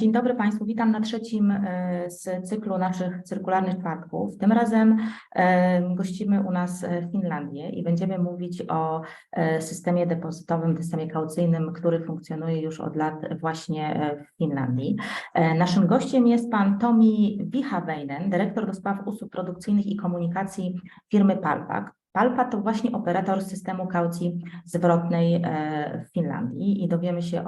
Dzień dobry Państwu, witam na trzecim z cyklu naszych cyrkularnych czwartków. Tym razem gościmy u nas Finlandię i będziemy mówić o systemie depozytowym, systemie kaucyjnym, który funkcjonuje już od lat właśnie w Finlandii. Naszym gościem jest pan Tomi Vihaveinen, dyrektor do spraw usług produkcyjnych i komunikacji firmy Palpak. Palpa to właśnie operator systemu kaucji zwrotnej w Finlandii i dowiemy się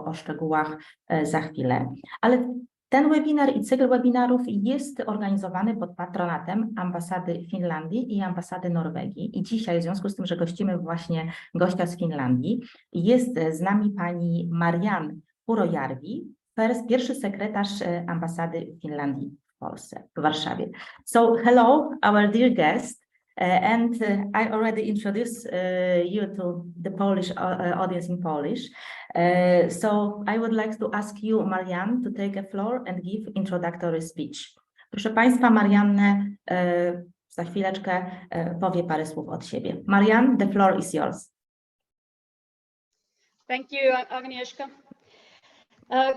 o szczegółach za chwilę. Ale ten webinar i cykl webinarów jest organizowany pod patronatem Ambasady Finlandii i Ambasady Norwegii. I dzisiaj, w związku z tym, że gościmy właśnie gościa z Finlandii, jest z nami pani Marianne Urojärvi, pierwszy sekretarz Ambasady Finlandii w Polsce, w Warszawie. So hello, our dear guest. I already introduced you to the Polish audience in Polish. So I would like to ask you, Marianne, to take a floor and give introductory speech. Proszę Państwa, Marianne za chwileczkę powie parę słów od siebie. Marianne, the floor is yours. Thank you, Agnieszka.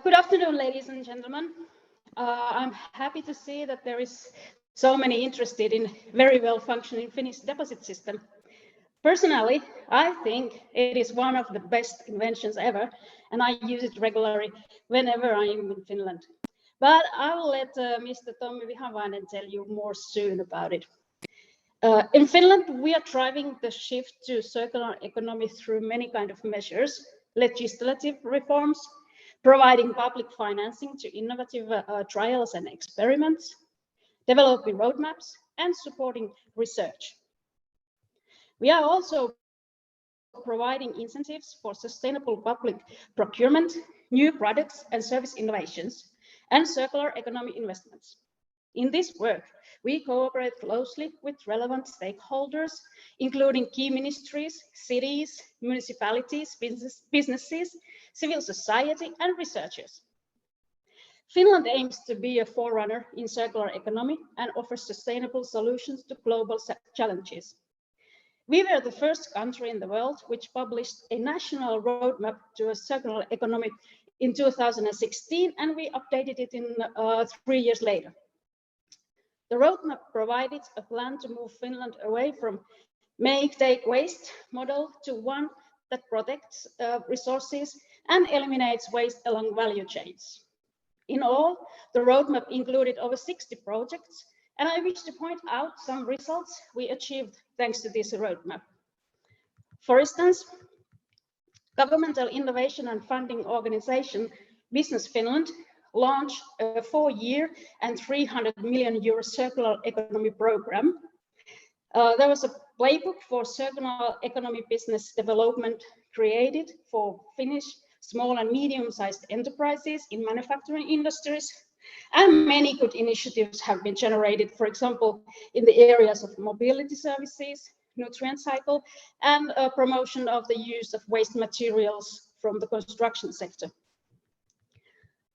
Good afternoon, ladies and gentlemen. I'm happy to see that there is so many interested in very well functioning Finnish deposit system. Personally, I think it is one of the best inventions ever, and I use it regularly whenever I am in Finland. But I will let Mr. Tomi Vihaveinen tell you more soon about it. In Finland, we are driving the shift to circular economy through many kinds of measures, legislative reforms, providing public financing to innovative trials and experiments, developing roadmaps, and supporting research. We are also providing incentives for sustainable public procurement, new products and service innovations, and circular economy investments. In this work, we cooperate closely with relevant stakeholders, including key ministries, cities, municipalities, businesses, civil society, and researchers. Finland aims to be a forerunner in circular economy and offers sustainable solutions to global challenges. We were the first country in the world which published a national roadmap to a circular economy in 2016, and we updated it in 3 years later. The roadmap provided a plan to move Finland away from make, take, waste model to one that protects resources and eliminates waste along value chains. In all, the roadmap included over 60 projects, and I wish to point out some results we achieved thanks to this roadmap. For instance, governmental innovation and funding organization Business Finland launched a 4-year and 300 million euro circular economy program. There was a playbook for circular economy business development created for Finnish small and medium-sized enterprises in manufacturing industries, and many good initiatives have been generated, for example, in the areas of mobility services, nutrient cycle, and promotion of the use of waste materials from the construction sector.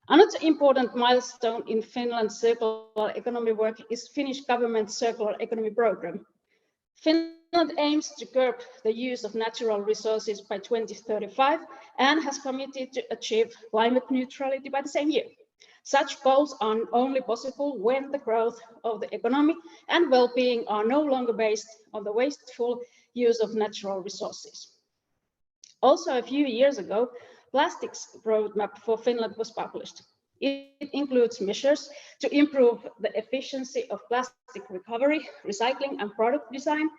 Another important milestone in Finland's circular economy work is Finnish government's circular economy program. Finland aims to curb the use of natural resources by 2035 and has committed to achieve climate neutrality by the same year. Such goals are only possible when the growth of the economy and well-being are no longer based on the wasteful use of natural resources. Also, a few years ago, plastics roadmap for Finland was published. It includes measures to improve the efficiency of plastic recovery, recycling, and product design,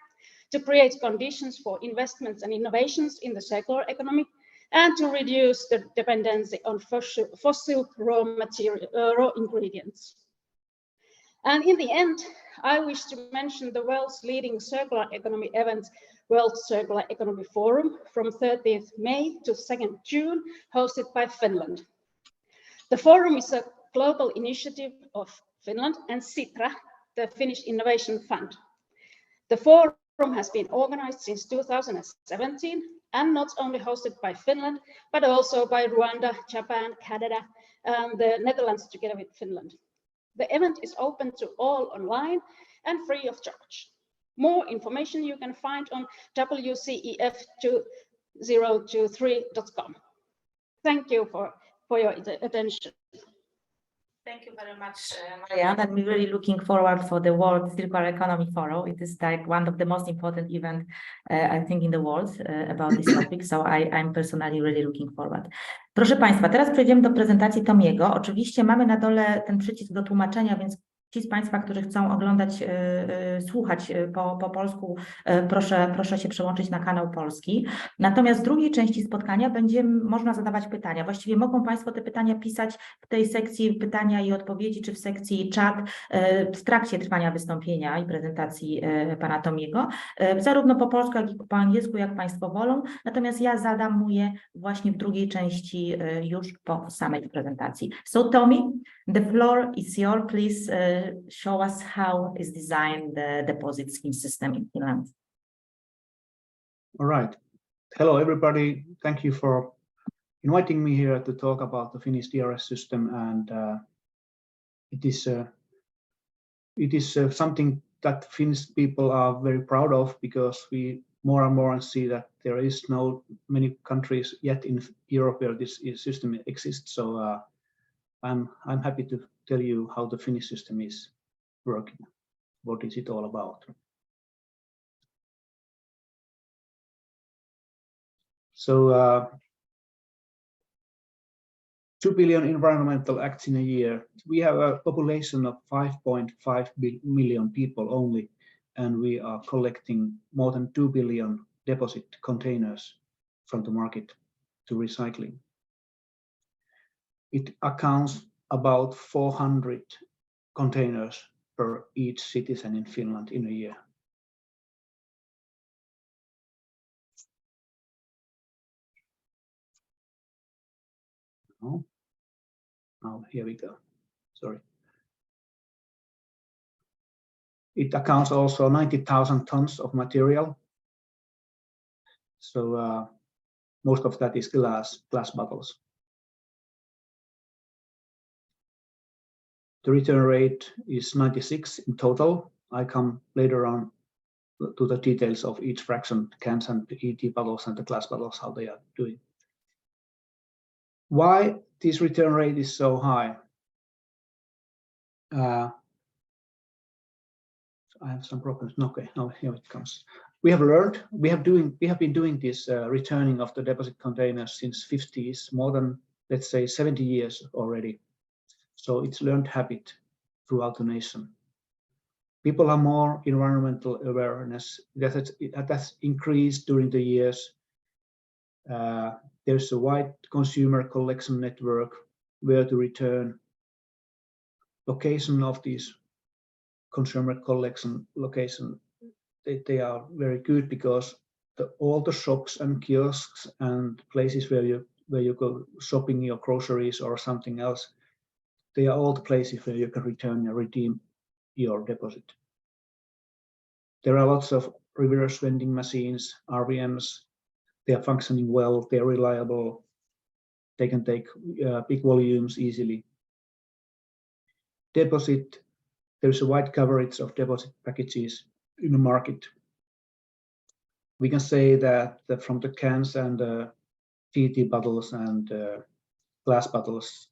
to create conditions for investments and innovations in the circular economy, and to reduce the dependency on fossil raw ingredients. And in the end, I wish to mention the world's leading circular economy event, World Circular Economy Forum, from 30th May to 2nd June, hosted by Finland. The forum is a global initiative of Finland and Sitra, the Finnish Innovation Fund. The forum has been organized since 2017 and not only hosted by Finland, but also by Rwanda, Japan, Canada, and the Netherlands together with Finland. The event is open to all online and free of charge. More information you can find on wcef2023.com. Thank you for your attention. Thank you very much, Marianne. I'm really looking forward for the World Circular Economy Forum. It is like one of the most important events, I think, in the world about this topic. So I'm personally really looking forward. Proszę Państwa, teraz przejdziemy do prezentacji Tomiego. Oczywiście mamy na dole ten przycisk do tłumaczenia, więc ci z Państwa, którzy chcą oglądać, słuchać po polsku, proszę się przełączyć na kanał polski. Natomiast w drugiej części spotkania będzie można zadawać pytania. Właściwie mogą Państwo te pytania pisać w tej sekcji pytania i odpowiedzi, czy w sekcji czat w trakcie trwania wystąpienia i prezentacji pana Tomiego, zarówno po polsku, jak i po angielsku, jak Państwo wolą. Natomiast ja zadam mu je właśnie w drugiej części już po samej prezentacji. So Tommy, the floor is yours. Please show us how is designed the deposit scheme system in Finland. All right. Hello, everybody. Thank you for inviting me here to talk about the Finnish DRS system, and it is something that Finnish people are very proud of, because we more and more see that there is no many countries yet in Europe where this system exists. So I'm happy to tell you how the Finnish system is working. What is it all about? So 2 billion environmental acts in a year. We have a population of 5.5 million people only, and we are collecting more than 2 billion deposit containers from the market to recycling. It accounts about 400 containers per each citizen in Finland in a year. Oh, here we go. Sorry. It accounts also 90,000 tons of material. So most of that is glass bottles. The return rate is 96 in total. I come later on to the details of each fraction, cans and PET bottles and the glass bottles, how they are doing. Why this return rate is so high? I have some problems. Okay, now here it comes. We have learned. We have been doing this returning of the deposit containers since 50s, more than, let's say, 70 years already. So it's learned habit throughout the nation. People are more environmental awareness that's increased during the years. There's a wide consumer collection network where to return. Location of these consumer collection location, they are very good, because all the shops and kiosks and places where you go shopping your groceries or something else, they are all the places where you can return and redeem your deposit. There are lots of reverse vending machines, RVMs. They are functioning well, they are reliable, they can take big volumes easily. Deposit, there's a wide coverage of deposit packages in the market. We can say that from the cans and PET bottles and glass bottles,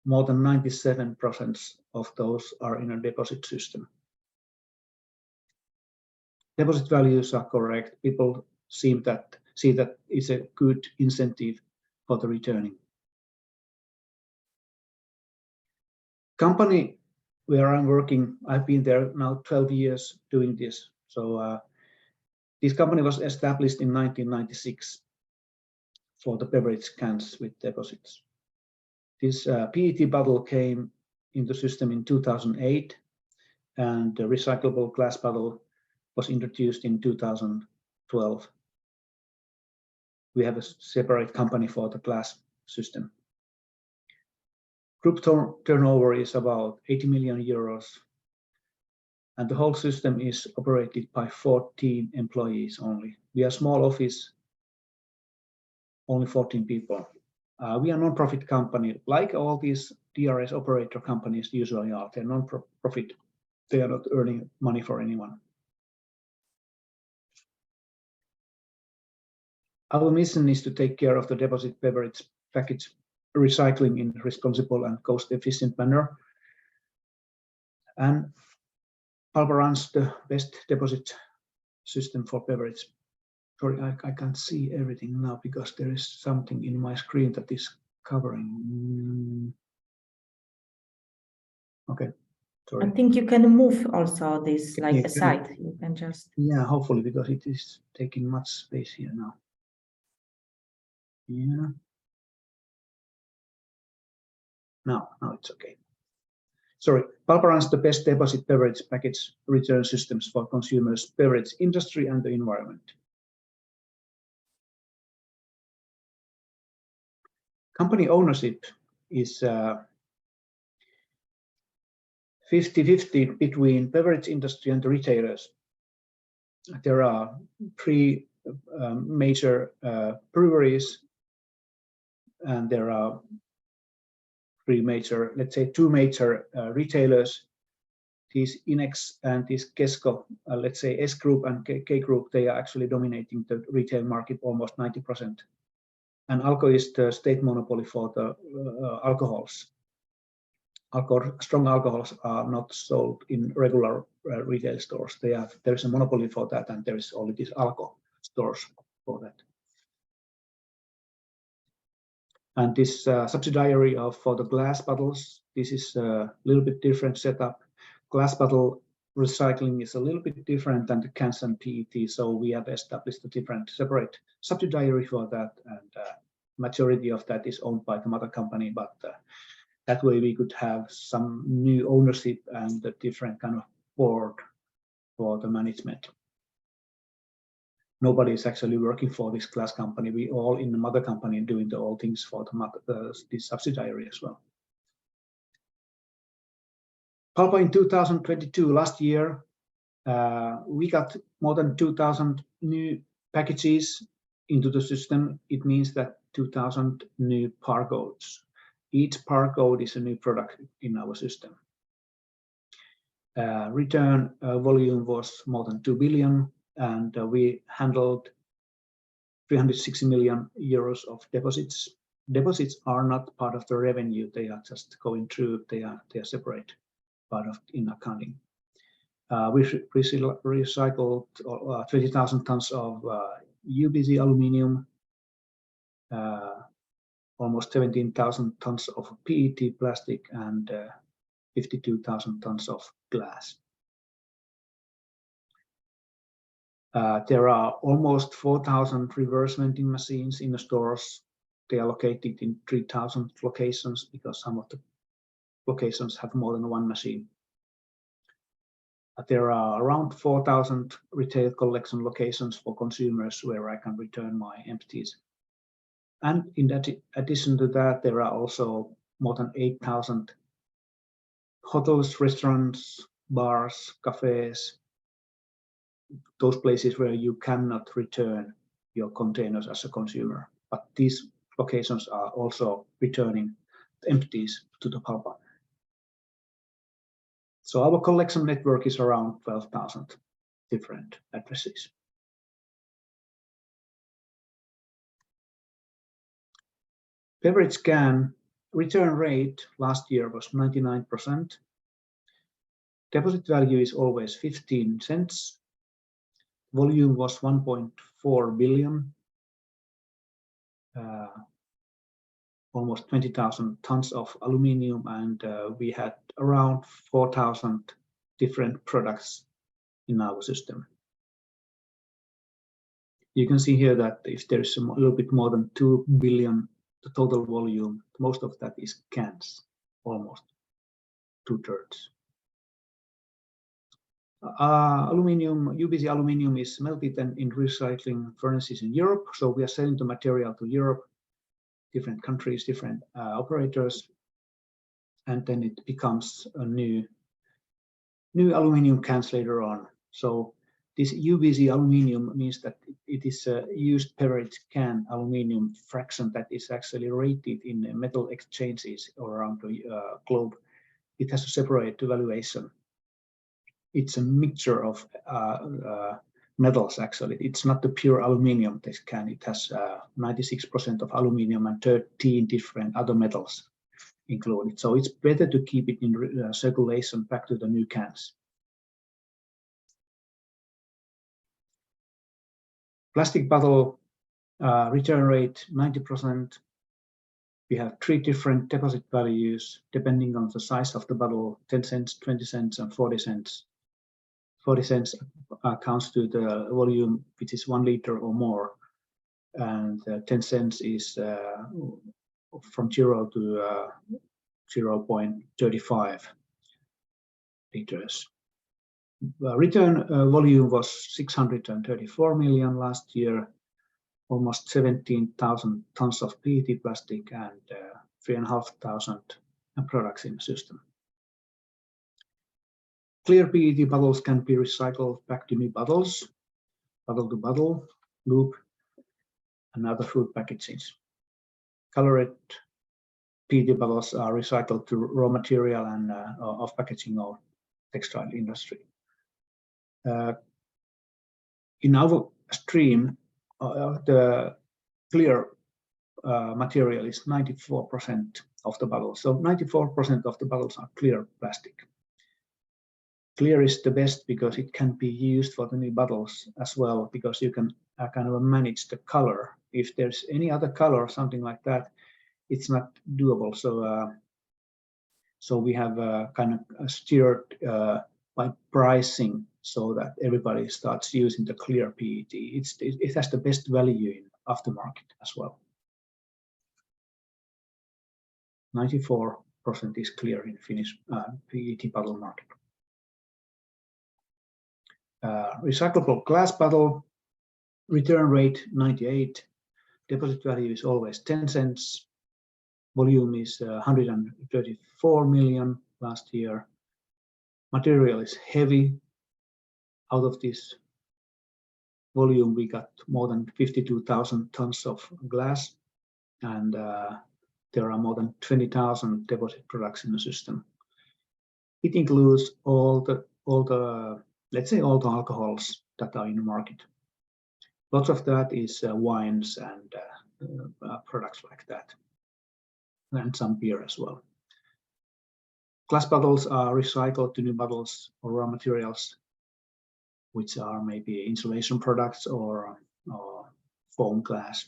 more than 97% of those are in a deposit system. Deposit values are correct. People see that it's a good incentive for the returning. Company where I'm working, I've been there now 12 years doing this. So this company was established in 1996 for the beverage cans with deposits. This PET bottle came in the system in 2008, and the recyclable glass bottle was introduced in 2012. We have a separate company for the glass system. Group turnover is about 80 million euros, and the whole system is operated by 14 employees only. We are a small office, only 14 people. We are a non-profit company, like all these DRS operator companies usually are. They're non-profit. They are not earning money for anyone. Our mission is to take care of the deposit beverage package recycling in a responsible and cost-efficient manner. And Palpa runs the best deposit system for beverage. Sorry, I can't see everything now because there is something in my screen that is covering. Okay, sorry. I think you can move also this like Yeah, aside. You can just. Yeah, hopefully, because it is taking much space here now. Yeah. Now it's okay. Sorry, Palpa runs the best deposit beverage package return systems for consumers, beverage industry, and the environment. Company ownership is 50-50 between beverage industry and the retailers. There are three major breweries, and there are three major, let's say two major retailers. These Inex and this Kesko, let's say S Group and K Group, they are actually dominating the retail market almost 90%. And Alko is the state monopoly for the alcohols. Strong alcohols are not sold in regular retail stores. There is a monopoly for that, and there is only these Alko stores for that. And this subsidiary for the glass bottles, this is a little bit different setup. Glass bottle recycling is a little bit different than the cans and PET, so we have established a different separate subsidiary for that, and majority of that is owned by the mother company, but that way we could have some new ownership and a different kind of board for the management. Nobody is actually working for this glass company. We all in the mother company doing all things for this subsidiary as well. Palpa in 2022, last year, we got more than 2,000 new packages into the system. It means that 2,000 new par codes. Each par code is a new product in our system. Return volume was more than 2 billion, and we handled 360 million euros of deposits. Deposits are not part of the revenue; they are just going through. They are separate part of in accounting. We recycled 20,000 tons of UBC aluminium, almost 17,000 tons of PET plastic, and 52,000 tons of glass. There are almost 4,000 reverse vending machines in the stores. They are located in 3,000 locations because some of the locations have more than one machine. There are around 4,000 retail collection locations for consumers where I can return my empties. And in addition to that, there are also more than 8,000 hotels, restaurants, bars, cafes, those places where you cannot return your containers as a consumer. But these locations are also returning empties to the Palpa. So our collection network is around 12,000 different addresses. Beverage can return rate last year was 99%. Deposit value is always 15 cents. Volume was 1.4 billion. Almost 20,000 tons of aluminium, and we had around 4,000 different products in our system. You can see here that if there's a little bit more than 2 billion, the total volume, most of that is cans, almost 2/3. UBC aluminium is melted in recycling furnaces in Europe, so we are selling the material to Europe, different countries, different operators, and then it becomes a new aluminium cans later on. So this UBC aluminium means that it is a used beverage can aluminium fraction that is actually rated in metal exchanges around the globe. It has a separate valuation. It's a mixture of metals, actually. It's not the pure aluminium, this can. It has 96% of aluminium and 13 different other metals included. So it's better to keep it in circulation back to the new cans. Plastic bottle return rate 90%. We have 3 different deposit values depending on the size of the bottle: 10 cents, 20 cents, and 40 cents. 40 cents counts to the volume which is 1 liter or more, and 10 cents is from 0 to 0.35 liters. Return volume was 634 million last year, almost 17,000 tons of PET plastic, and 3,500 products in the system. Clear PET bottles can be recycled back to new bottles, bottle to bottle, loop, and other food packagings. Colored PET bottles are recycled to raw material and of packaging or textile industry. In our stream, the clear material is 94% of the bottles. So 94% of the bottles are clear plastic. Clear is the best because it can be used for the new bottles as well, because you can kind of manage the color. If there's any other color or something like that, it's not doable. So we have kind of steered by pricing so that everybody starts using the clear PET. It has the best value in aftermarket as well. 94% is clear in Finnish PET bottle market. Recyclable glass bottle return rate 98. Deposit value is always 10 cents. Volume is 134 million last year. Material is heavy. Out of this volume, we got more than 52,000 tons of glass, and there are more than 20,000 deposit products in the system. It includes all the let's say all the alcohols that are in the market. Lots of that is wines and products like that, and some beer as well. Glass bottles are recycled to new bottles or raw materials, which are maybe insulation products or foam glass.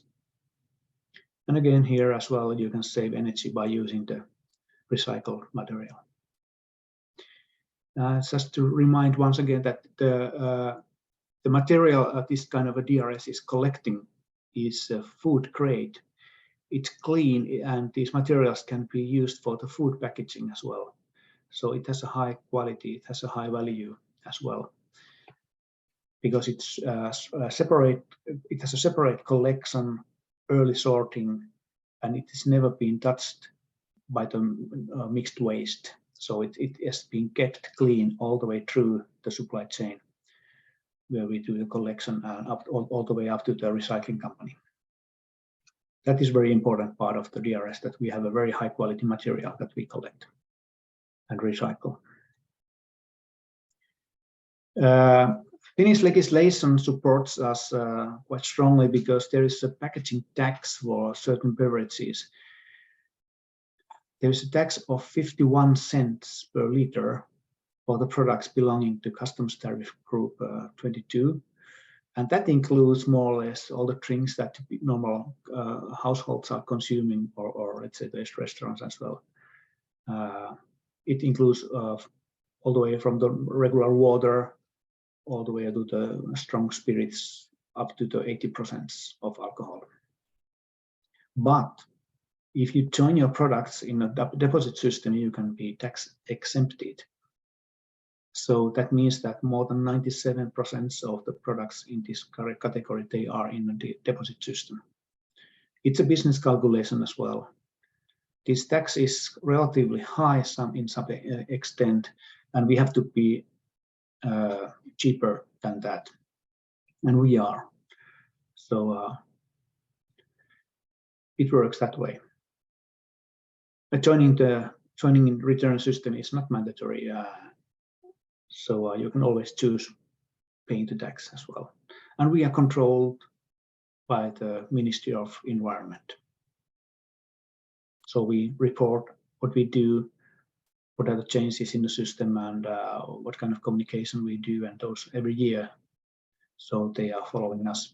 And again, here as well, you can save energy by using the recycled material. Just to remind once again that the material this kind of a DRS is collecting is food grade. It's clean, and these materials can be used for the food packaging as well. So it has a high quality, it has a high value as well, because it's separate. It has a separate collection, early sorting, and it has never been touched by the mixed waste. So it has been kept clean all the way through the supply chain, where we do the collection all the way up to the recycling company. That is very important part of the DRS, that we have a very high quality material that we collect and recycle. Finnish legislation supports us quite strongly, because there is a packaging tax for certain beverages. There is a tax of 51 cents per liter for the products belonging to customs tariff group 22. And that includes more or less all the drinks that normal households are consuming, or let's say those restaurants as well. It includes all the way from the regular water, all the way to the strong spirits, up to the 80% of alcohol. But if you join your products in a deposit system, you can be tax exempted. So that means that more than 97% of the products in this category, they are in the deposit system. It's a business calculation as well. This tax is relatively high in some extent, and we have to be cheaper than that, and we are. So it works that way. But joining in return system is not mandatory, so you can always choose paying the tax as well. And we are controlled by the Ministry of Environment. So we report what we do, what are the changes in the system, and what kind of communication we do, and those every year. So they are following us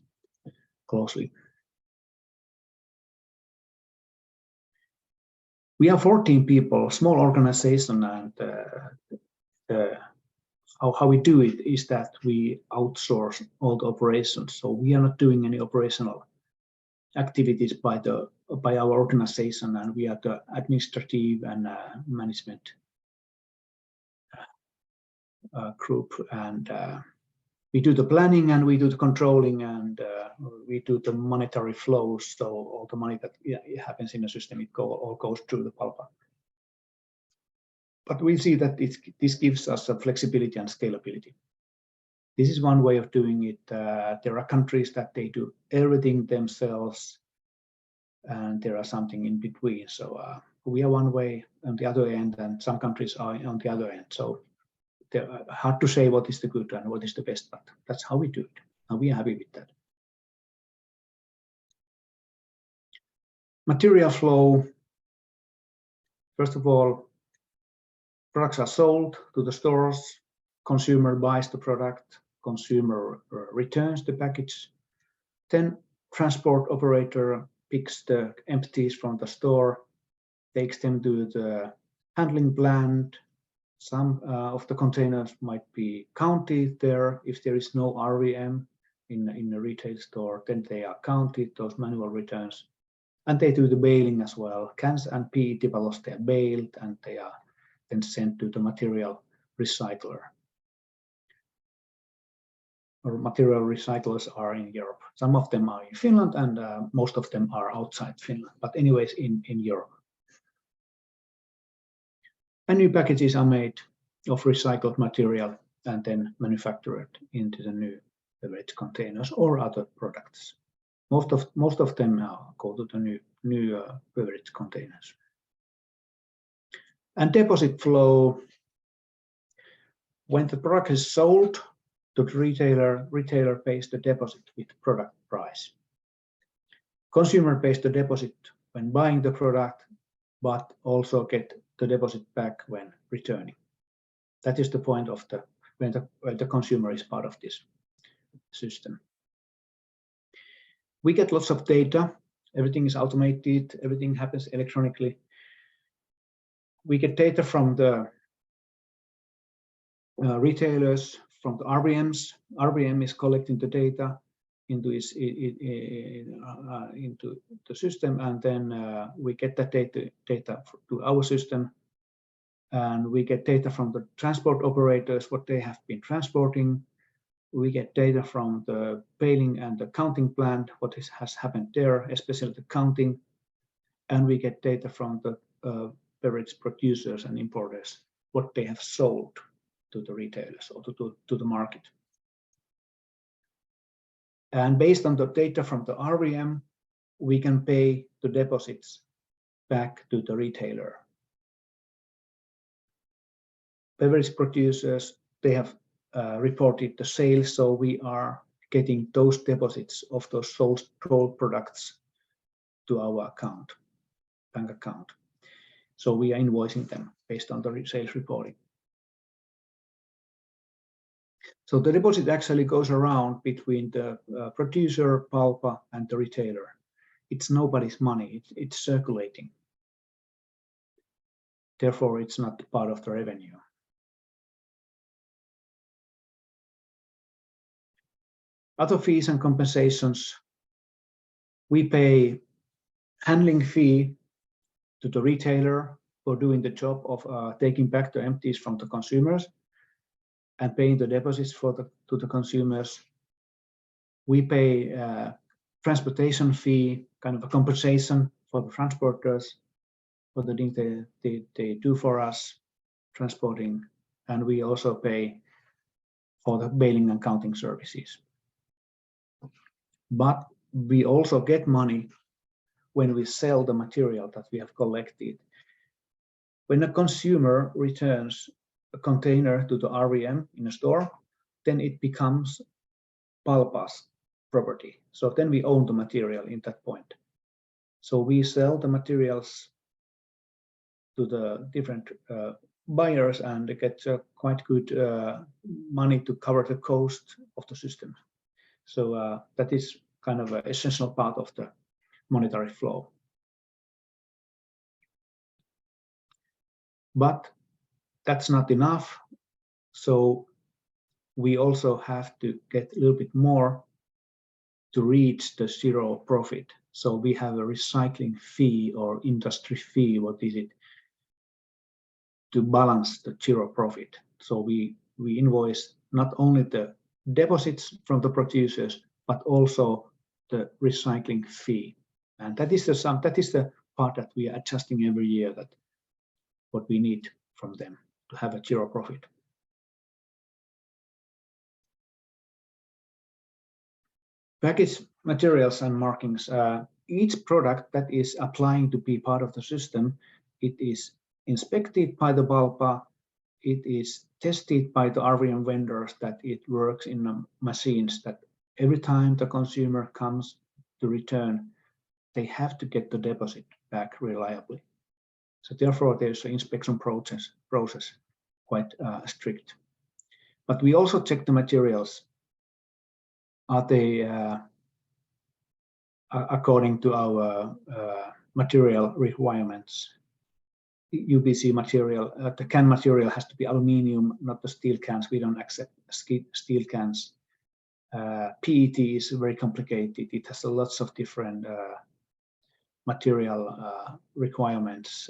closely. We are 14 people, small organization, and how we do it is that we outsource all the operations. So we are not doing any operational activities by our organization, and we are the administrative and management group, and we do the planning, and we do the controlling, and we do the monetary flows. So all the money that happens in the system, all goes through the Palpa. But we see that this gives us a flexibility and scalability. This is one way of doing it. There are countries that they do everything themselves, and there are something in between. So we are one way on the other end, and some countries are on the other end. So they're hard to say what is the good and what is the best, but that's how we do it, and we are happy with that. Material flow. First of all, products are sold to the stores, consumer buys the product, consumer returns the package, then transport operator picks the empties from the store, takes them to the handling plant. Some of the containers might be counted there. If there is no RVM in a retail store, then they are counted, those manual returns, and they do the baling as well. Cans and PET bottles, they are baled, and they are then sent to the material recycler. Or material recyclers are in Europe. Some of them are in Finland, and most of them are outside Finland, but anyways in Europe. And new packages are made of recycled material and then manufactured into the new beverage containers or other products. Most of them now go to the new beverage containers. And deposit flow. When the product is sold to the retailer pays the deposit with product price. Consumer pays the deposit when buying the product, but also get the deposit back when returning. That is the point of when the consumer is part of this system. We get lots of data. Everything is automated. Everything happens electronically. We get data from the retailers, from the RVMs. RVM is collecting the data into the system, and then we get that data to our system, and we get data from the transport operators, what they have been transporting. We get data from the baling and the counting plant, what has happened there, especially the counting, and we get data from the beverage producers and importers, what they have sold to the retailers or to the market. And based on the data from the RVM, we can pay the deposits back to the retailer. Beverage producers, they have reported the sales, so we are getting those deposits of those sold products to our account, bank account. So we are invoicing them based on the sales reporting. So the deposit actually goes around between the producer, Palpa, and the retailer. It's nobody's money, it's circulating. Therefore, it's not part of the revenue. Other fees and compensations. We pay handling fee to the retailer for doing the job of taking back the empties from the consumers and paying the deposits to the consumers. We pay transportation fee, kind of a compensation for the transporters for the things they do for us, transporting, and we also pay for the baling and counting services. But we also get money when we sell the material that we have collected. When a consumer returns a container to the RVM in a store, then it becomes Palpa's property. So then we own the material in that point. So we sell the materials to the different buyers and get quite good money to cover the cost of the system. So that is kind of an essential part of the monetary flow. But that's not enough. So we also have to get a little bit more to reach the zero profit. So we have a recycling fee or industry fee, what is it, to balance the zero profit. So we invoice not only the deposits from the producers, but also the recycling fee. And that is the sum, that is the part that we are adjusting every year, that what we need from them to have a zero profit. Package materials and markings. Each product that is applying to be part of the system, it is inspected by the BALPA, it is tested by the RVM vendors that it works in the machines, that every time the consumer comes to return, they have to get the deposit back reliably. So therefore, there's an inspection process quite strict. But we also check the materials. Are they according to our material requirements? UBC material, the can material has to be aluminium, not the steel cans. We don't accept steel cans. PET is very complicated. It has lots of different material requirements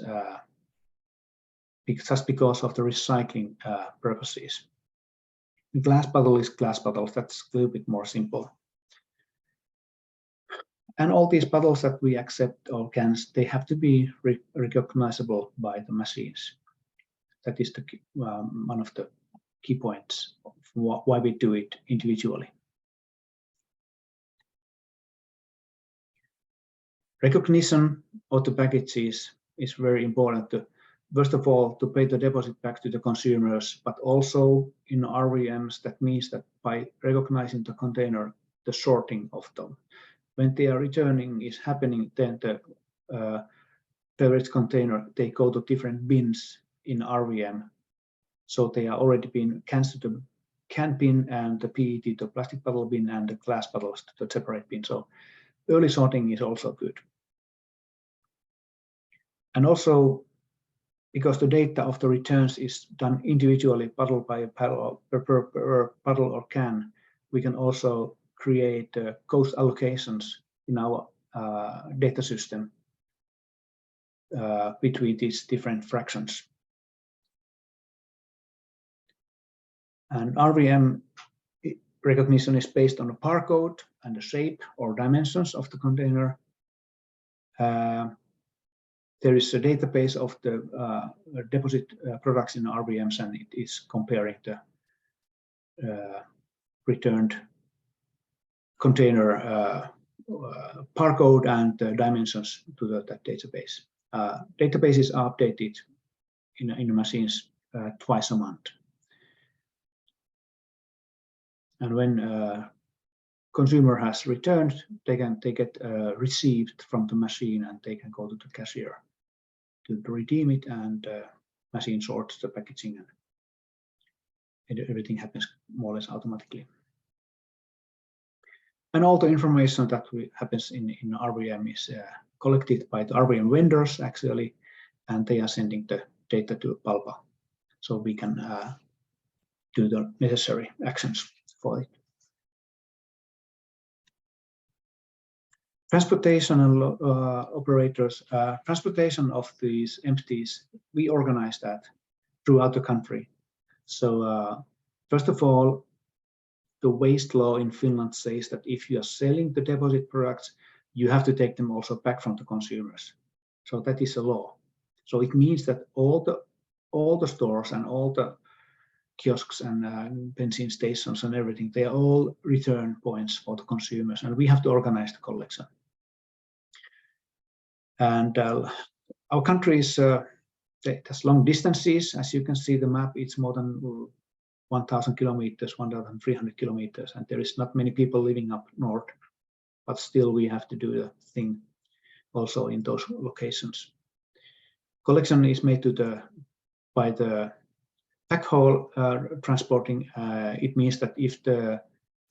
just because of the recycling purposes. Glass bottle is glass bottle. That's a little bit more simple. And all these bottles that we accept, or cans, they have to be recognizable by the machines. That is the one of the key points of why we do it individually. Recognition of the packages is very important. First of all, to pay the deposit back to the consumers, but also in RVMs, that means that by recognizing the container, the sorting of them. When they are returning is happening, then the beverage container, they go to different bins in RVM. So they are already been cans to the can bin, and the PET to plastic bottle bin, and the glass bottles to the separate bin. So early sorting is also good. And also, because the data of the returns is done individually, bottle by bottle, per bottle or can, we can also create cost allocations in our data system between these different fractions. And RVM recognition is based on a barcode and the shape or dimensions of the container. There is a database of the deposit products in RVMs, and it is comparing the returned container barcode and dimensions to that database. Databases are updated in the machines twice a month. And when consumer has returned, they get received from the machine, and they can go to the cashier to redeem it, and machine sorts the packaging, and everything happens more or less automatically. And all the information that happens in RVM is collected by the RVM vendors actually, and they are sending the data to BALPA, so we can do the necessary actions for it. Transportation and operators, transportation of these empties, we organize that throughout the country. So first of all, the waste law in Finland says that if you are selling the deposit products, you have to take them also back from the consumers. So that is a law. So it means that all the stores and all the kiosks and benzene stations and everything, they are all return points for the consumers, and we have to organize the collection. And our country is it has long distances. As you can see the map, it's more than 1,000 kilometers, 1,300 kilometers, and there is not many people living up north, but still we have to do the thing also in those locations. collection is made by the backhaul transporting. It means that if the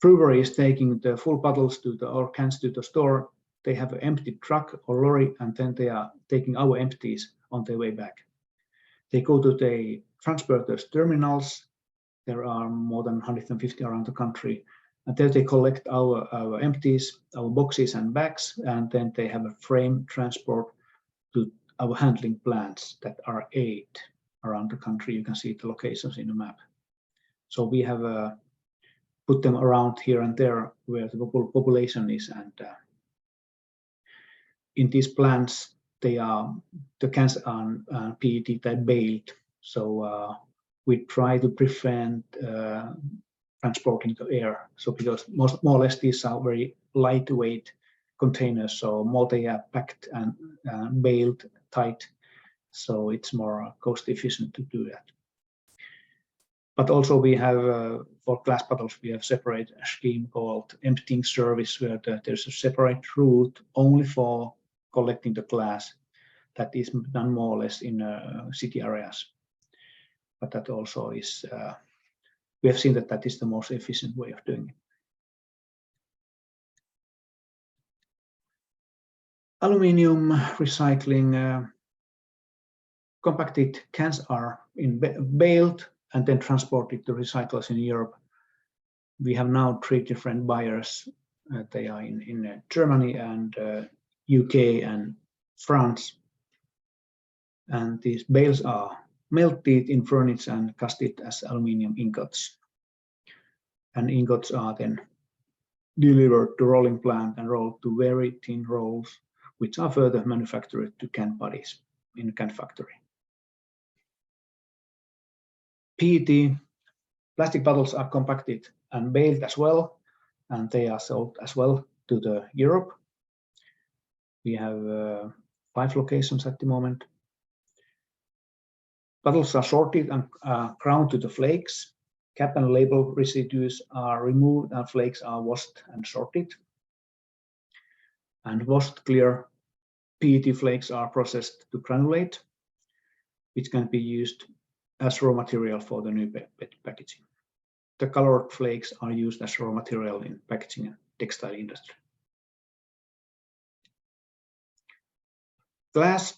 brewery is taking the full bottles or cans to the store, they have an empty truck or lorry, and then they are taking our empties on their way back. They go to the transporters terminals. There are more than 150 around the country, and there they collect our empties, our boxes and bags, and then they have a frame transport to our handling plants that are 8 around the country. You can see the locations in the map. So we have put them around here and there where the population is, and in these plants, the cans are PET type baled. So we try to prevent transporting the air. So because more or less these are very lightweight containers, so more they are packed and baled tight. So it's more cost efficient to do that. But also we have, for glass bottles, we have separate scheme called emptying service, where there's a separate route only for collecting the glass that is done more or less in city areas. But that also is, we have seen that is the most efficient way of doing it. Aluminium recycling, compacted cans are baled and then transported to recyclers in Europe. We have now 3 different buyers. They are in Germany and UK and France. And these bales are melted in furnace and casted as aluminium ingots. And ingots are then delivered to rolling plant and rolled to very thin rolls, which are further manufactured to can bodies in a can factory. PET plastic bottles are compacted and baled as well, and they are sold as well to Europe. We have 5 locations at the moment. Bottles are sorted and ground to the flakes. Cap and label residues are removed and flakes are washed and sorted. And washed clear PET flakes are processed to granulate, which can be used as raw material for the new packaging. The colored flakes are used as raw material in packaging and textile industry. Glass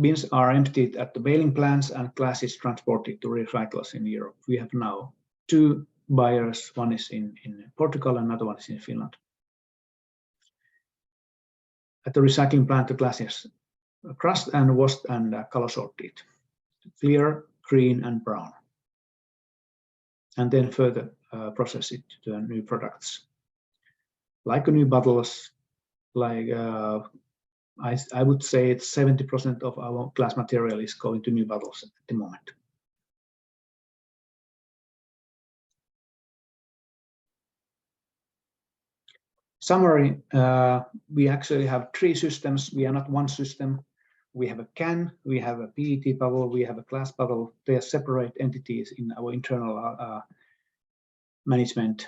bins are emptied at the baling plants and glass is transported to recyclers in Europe. We have now 2 buyers. One is in Portugal, another one is in Finland. At the recycling plant, the glass is crushed and washed and color sorted. Clear, green and brown. And then further process it to new products. Like new bottles, like I would say it's 70% of our glass material is going to new bottles at the moment. Summary, we actually have 3 systems. We are not one system. We have a can, we have a PET bottle, we have a glass bottle. They are separate entities in our internal management.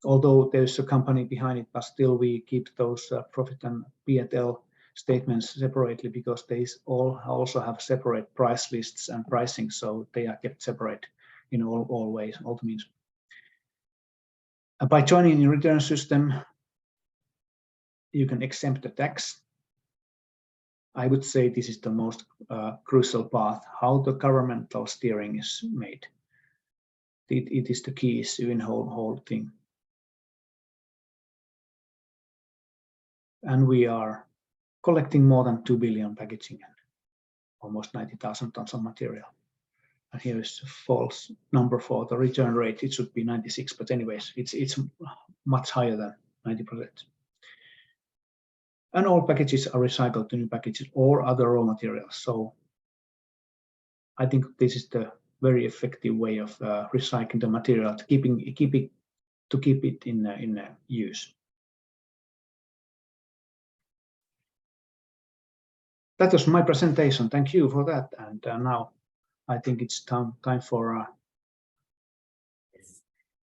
Although there's a company behind it, but still we keep those profit and P&L statements separately because they all also have separate price lists and pricing, so they are kept separate in all ways, all means. By joining the return system, you can exempt the tax. I would say this is the most crucial part, how the governmental steering is made. It is the key issue in whole thing. And we are collecting more than 2 billion packaging and almost 90,000 tons of material. And here is a false number for the return rate. It should be 96, but anyways, it's much higher than 90%. And all packages are recycled to new packages or other raw materials. So I think this is the very effective way of recycling the material, to keep it in use. That was my presentation. Thank you for that. And now I think it's time for.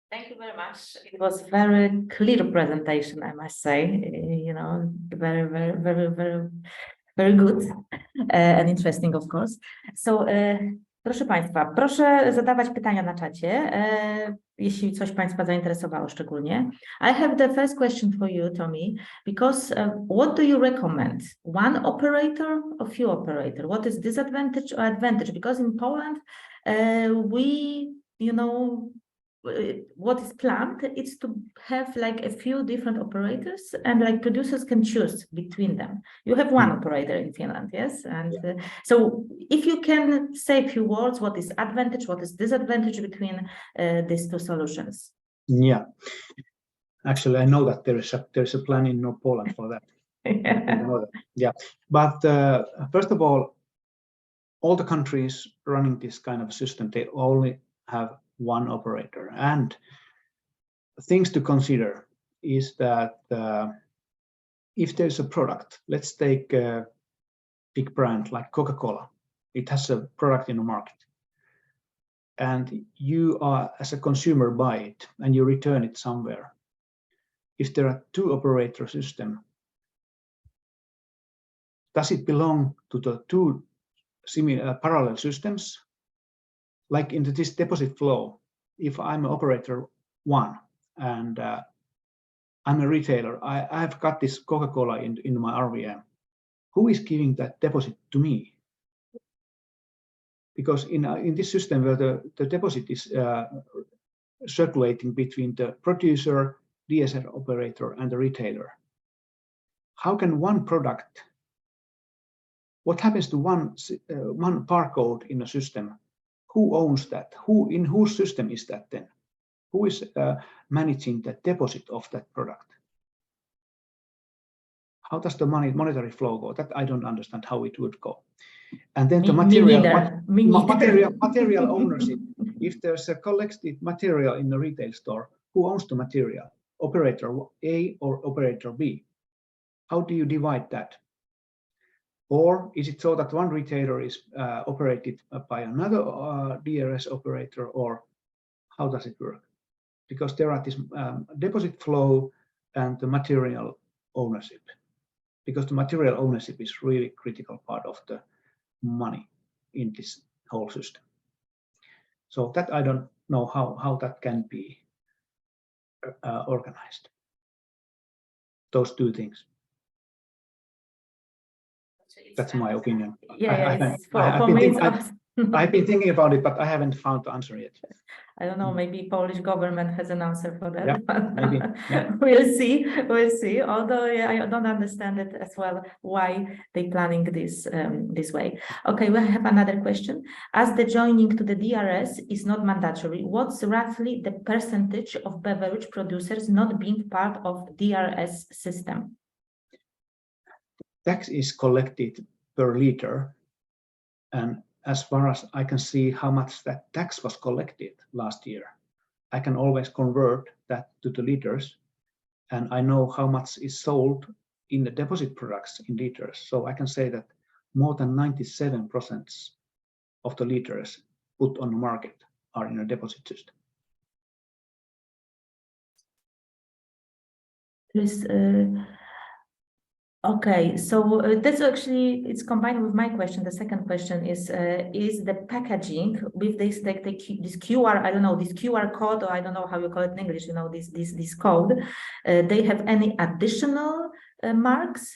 Thank you very much. It was a very clear presentation, I must say. You know, very Very good and interesting, of course. So, proszę Państwa, proszę zadawać pytania na czacie, jeśli coś Państwa zainteresowało szczególnie. I have the first question for you, Tommy, because what do you recommend? One operator or few operator? What is disadvantage or advantage? Because in Poland, we, what is planned is to have like a few different operators, and like producers can choose between them. You have one operator in Finland, yes? And so if you can say a few words, what is advantage, what is disadvantage between these two solutions? Yeah, actually, I know that there's a plan in North Poland for that. Yeah, but first of all the countries running this kind of system, they only have one operator. And things to consider is that if there's a product, let's take a big brand like Coca-Cola. It has a product in the market, and you are, as a consumer, buy it and you return it somewhere. If there are two operator system, does it belong to the two similar parallel systems? Like in this deposit flow, if I'm an operator one and I'm a retailer, I've got this Coca-Cola in my RVM. Who is giving that deposit to me? Because in this system where the deposit is circulating between the producer, DSR operator, and the retailer, how can one product? What happens to one barcode in a system? Who owns that? In whose system is that then? Who is managing the deposit of that product? How does the monetary flow go? That I don't understand how it would go. And then the material ownership. If there's a collected material in the retail store, who owns the material? Operator A or operator B? How do you divide that? Or is it so that one retailer is operated by another DRS operator, or how does it work? Because there are this deposit flow and the material ownership, because the material ownership is really critical part of the money in this whole system. So that I don't know how that can be organized. Those two things. That's my opinion. Yeah, I've been thinking about it, but I haven't found the answer yet. I don't know, maybe Polish government has an answer for that. Yeah, maybe. Yeah. We'll see. Although I don't understand it as well, why they planning this this way. Okay, we have another question. As the joining to the DRS is not mandatory, what's roughly the percentage of beverage producers not being part of DRS system? Tax is collected per liter, and as far as I can see how much that tax was collected last year, I can always convert that to the liters, and I know how much is sold in the deposit products in liters. So I can say that more than 97% of the liters put on the market are in a deposit system. Okay, so that's actually, it's combined with my question. The second question is the packaging with this this QR, I don't know, this QR code, or I don't know how you call it in English, this code, they have any additional marks,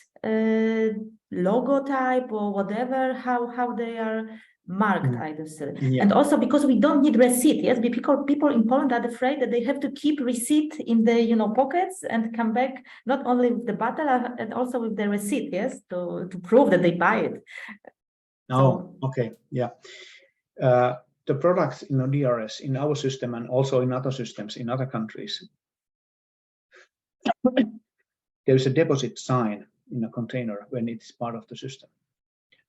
logo type or whatever, how they are marked, I just said. Yeah. And also because we don't need receipt, yes, people in Poland are afraid that they have to keep receipt in the pockets and come back not only with the bottle and also with the receipt, yes, to prove that they buy it. Oh, so, okay, yeah. The products in the DRS in our system and also in other systems in other countries, there's a deposit sign in a container when it's part of the system.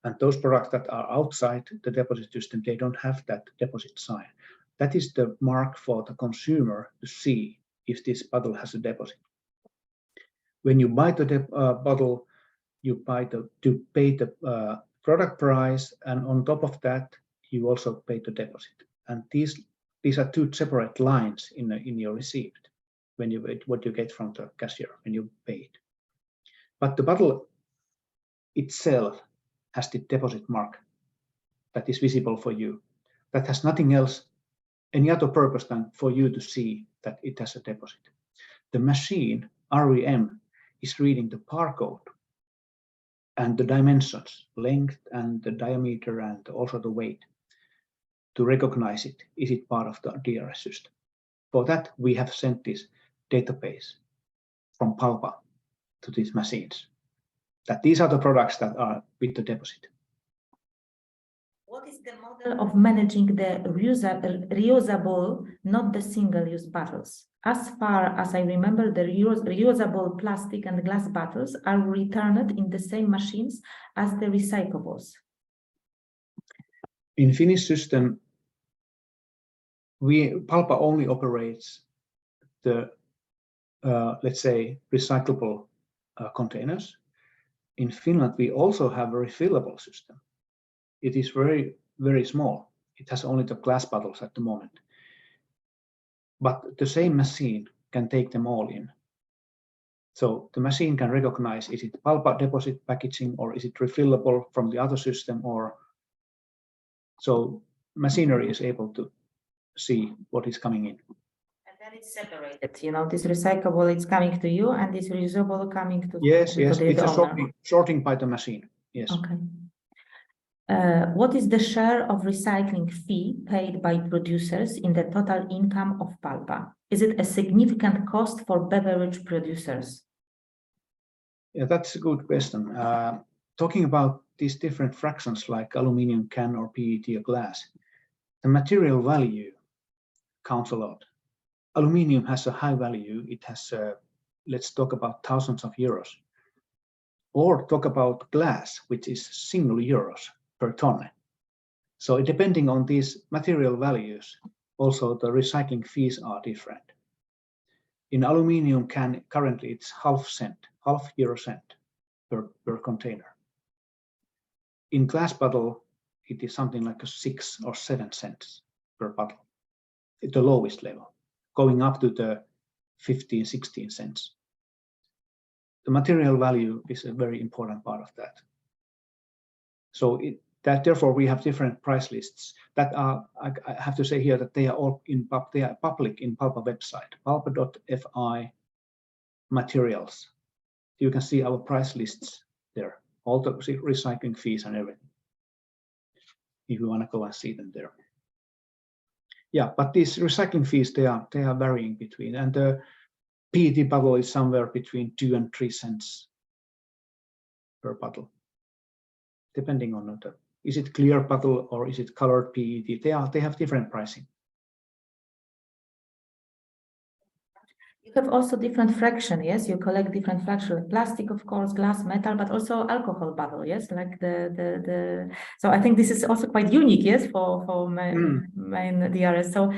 And those products that are outside the deposit system, they don't have that deposit sign. That is the mark for the consumer to see if this bottle has a deposit. When you buy the bottle, you pay the product price, and on top of that, you also pay the deposit. And these are two separate lines in your receipt when what you get from the cashier when you pay it. But the bottle itself has the deposit mark that is visible for you. That has nothing else, any other purpose than for you to see that it has a deposit. The machine, REM, is reading the barcode and the dimensions, length and the diameter and also the weight, to recognize it. Is it part of the DRS system? For that, we have sent this database from Palpa to these machines, that these are the products that are with the deposit. What is the model of managing the reusable, not the single-use bottles? As far as I remember, the reusable plastic and glass bottles are returned in the same machines as the recyclables. In Finnish system, Palpa only operates the, let's say, recyclable containers. In Finland, we also have a refillable system. It is very, very small. It has only the glass bottles at the moment. But the same machine can take them all in. So the machine can recognize, is it Palpa deposit packaging or is it refillable from the other system, or so machinery is able to see what is coming in. And then it's separated, you know, this recyclable is coming to you and this reusable coming to Yes, to yes, the it's a owner. sorting by the machine. Yes. Okay. What is the share of recycling fee paid by producers in the total income of Palpa? Is it a significant cost for beverage producers? Yeah, that's a good question. Talking about these different fractions like aluminum can or PET or glass, the material value counts a lot. Aluminium has a high value. It has, let's talk about thousands of euros. Or talk about glass, which is single euros per ton. So depending on these material values, also the recycling fees are different. In aluminium can, currently it's half euro cent per container. In glass bottle, it is something like a 6 or 7 cents per bottle, at the lowest level, going up to the 15, 16 cents. The material value is a very important part of that. So therefore we have different price lists that are, I have to say here that they are all they are public in Palpa website, palpa.fi materials. You can see our price lists there, all the recycling fees and everything, if you want to go and see them there. Yeah, but these recycling fees, they are varying between, and the PET bottle is somewhere between 2 and 3 cents per bottle, depending on the, is it clear bottle or is it colored PET? They have different pricing. You have also different fraction, yes? You collect different fraction, plastic, of course, glass, metal, but also alcohol bottle, yes? Like so I think this is also quite unique, yes, for main DRS. So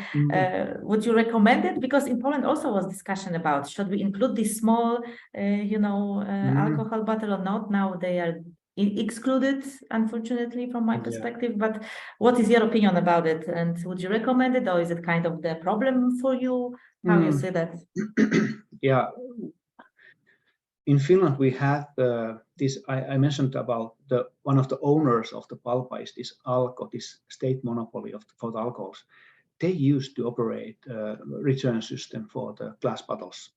would you recommend it? Because in Poland also was discussion about, should we include this small, alcohol bottle or not? Now they are excluded, unfortunately, from my perspective, but what is your opinion about it? And would you recommend it, or is it kind of the problem for you? How you see that? Yeah, in Finland we have this. I mentioned about one of the owners of the Palpa is this Alko, this state monopoly for the alcohols. They used to operate a return system for the glass bottles.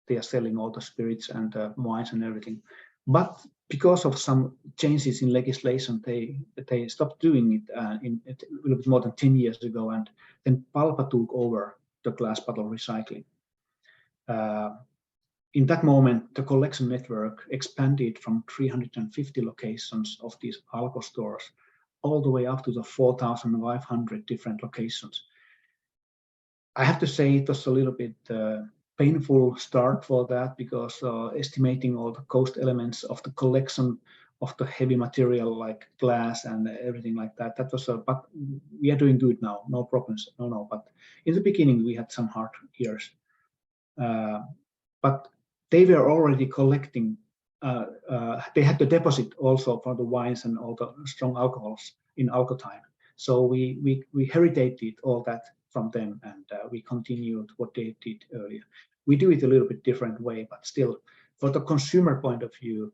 They are selling all the spirits and wines and everything, but because of some changes in legislation, they stopped doing it a little bit more than 10 years ago, and then Palpa took over the glass bottle recycling. In that moment, the collection network expanded from 350 locations of these Alko stores all the way up to the 4,500 different locations. I have to say it was a little bit painful start for that, because estimating all the cost elements of the collection of the heavy material like glass and everything like that. That was but we are doing good now, no problems, no. But in the beginning we had some hard years. But they were already collecting. They had the deposit also for the wines and all the strong alcohols in Alko time. So we heritated all that from them, and we continued what they did earlier. We do it a little bit different way, but still, for the consumer point of view,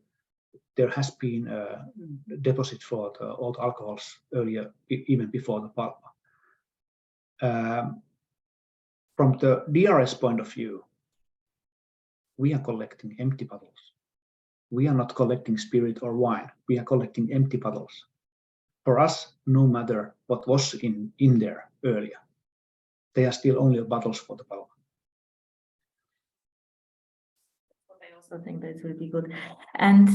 there has been a deposit for the old alcohols earlier, even before the pulp. From the DRS point of view, we are collecting empty bottles. We are not collecting spirit or wine. We are collecting empty bottles. For us, no matter what was in there earlier, they are still only bottles for the pulp. I also think that will be good. And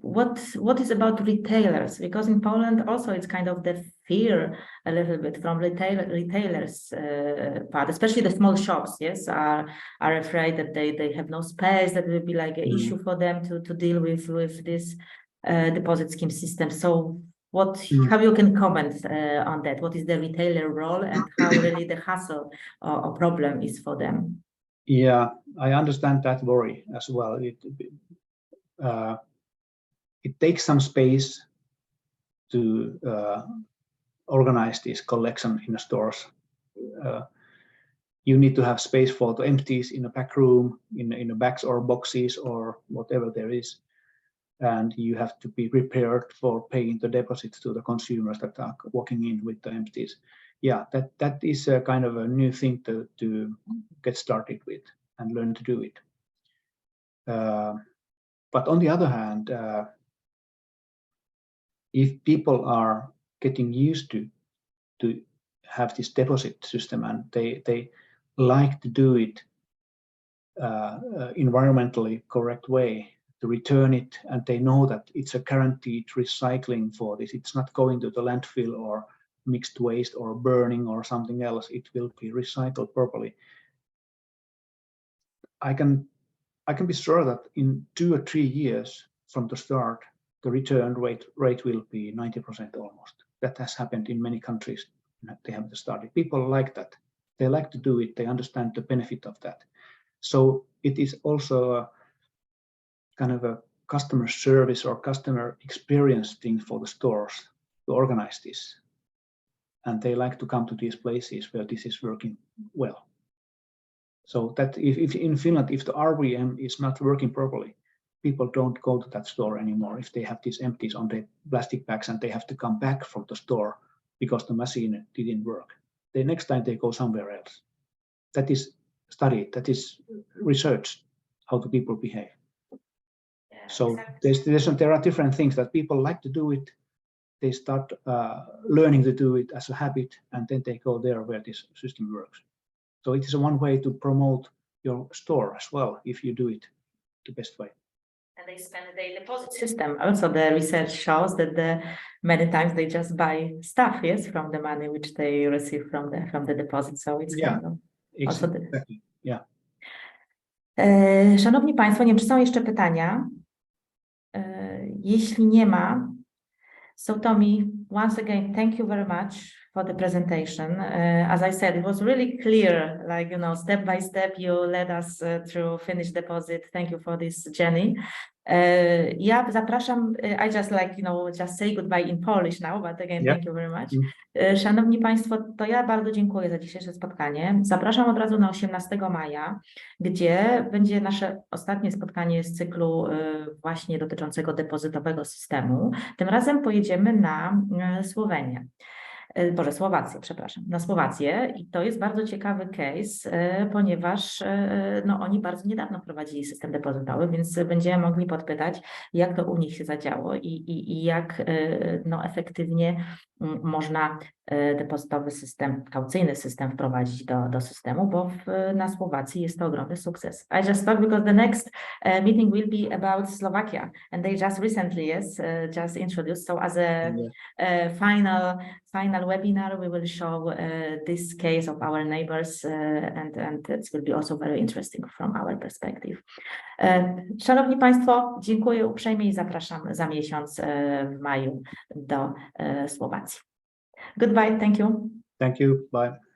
what is about retailers? Because in Poland also it's kind of the fear a little bit from retailers part, especially the small shops, yes, are afraid that they have no space, that will be like an issue for them to deal with this deposit scheme system. So how you can comment on that? What is the retailer role and how really the hassle or problem is for them? Yeah, I understand that worry as well. It takes some space to organize this collection in the stores. You need to have space for the empties in a back room, in the bags or boxes or whatever there is. And you have to be prepared for paying the deposits to the consumers that are walking in with the empties. Yeah, that is a kind of a new thing to get started with and learn to do it. But on the other hand, if people are getting used to have this deposit system and they like to do it environmentally correct way, to return it, and they know that it's a guaranteed recycling for this. It's not going to the landfill or mixed waste or burning or something else. It will be recycled properly. I can be sure that in 2 or 3 years from the start, the return rate will be 90% almost. That has happened in many countries. They have started. People like that. They like to do it. They understand the benefit of that. So it is also a kind of a customer service or customer experience thing for the stores to organize this. And they like to come to these places where this is working well. So that if in Finland, if the RVM is not working properly, people don't go to that store anymore if they have these empties on the plastic bags and they have to come back from the store because the machine didn't work. The next time they go somewhere else. That is studied, that is researched, how the people behave. Yeah, so exactly. There are different things that people like to do it. They start learning to do it as a habit, and then they go there where this system works. So it is one way to promote your store as well, if you do it the best way. And they spend the deposit system. Also, the research shows that many times they just buy stuff, yes, from the money which they receive from the deposit. So it's kind of exactly. Yeah. Szanowni Państwo, nie wiem, czy są jeszcze pytania? Jeśli nie ma, so Tommy, once again, thank you very much for the presentation. As I said, it was really clear, like, step by step, you led us through Finnish deposit. Thank you for this journey. Ja zapraszam, I just just say goodbye in Polish now, but again, thank you very much. Szanowni Państwo, to ja bardzo dziękuję za dzisiejsze spotkanie. Zapraszam od razu na 18 maja, gdzie będzie nasze ostatnie spotkanie z cyklu właśnie dotyczącego depozytowego systemu. Tym razem pojedziemy na Słowenię. Słowację, przepraszam, na Słowację i to jest bardzo ciekawy case, ponieważ oni bardzo niedawno wprowadzili system depozytowy, więc będziemy mogli podpytać, jak to u nich się zadziało i jak efektywnie można depozytowy system, kaucyjny system wprowadzić do systemu, bo na Słowacji jest to ogromny sukces. I just thought because the next meeting will be about Slovakia and they just recently, just introduced. So as a final webinar, we will show this case of our neighbors and it will be also very interesting from our perspective. Szanowni Państwo, dziękuję uprzejmie i zapraszam za miesiąc w maju do Słowacji. Goodbye, thank you. Thank you, bye.